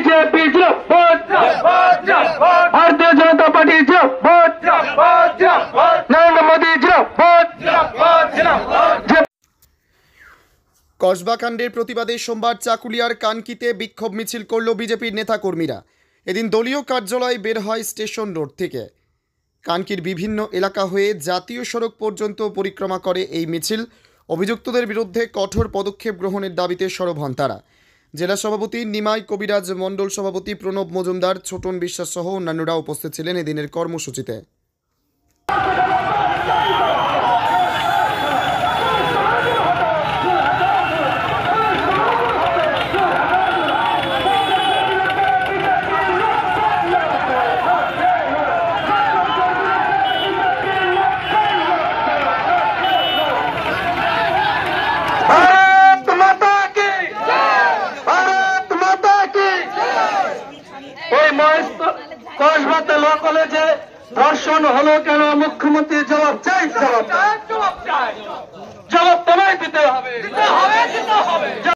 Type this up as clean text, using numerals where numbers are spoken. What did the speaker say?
BJP Bharatiya Janata party Narendra Modi কসবাকাণ্ডের প্রতিবাদে সোমবার চাকুলিয়ার কানকিতে বিক্ষোভ মিছিল করল বিজেপির নেতাকর্মীরা। এদিন দলীয় কার্যালয় বের হয় স্টেশন রোড থেকে। কানকির বিভিন্ন এলাকা হয়ে জাতীয় সড়ক পর্যন্ত পরিক্রমা করে এই মিছিল। অভিযুক্তদের বিরুদ্ধে কঠোর পদক্ষেপ গ্রহণের দাবিতে সরব হন তারা। জেলা সভাপতি নিমাই কবিরাজ মণ্ডল, সভাপতি প্রণব মজুমদার, ছোটন বিশ্বাস সহ অন্যান্যরা উপস্থিত ছিলেন এদিনের কর্মসূচিতে। কসবাতে ল কলেজে ধর্ষণ হলো কেন? মুখ্যমন্ত্রী জবাব চাই।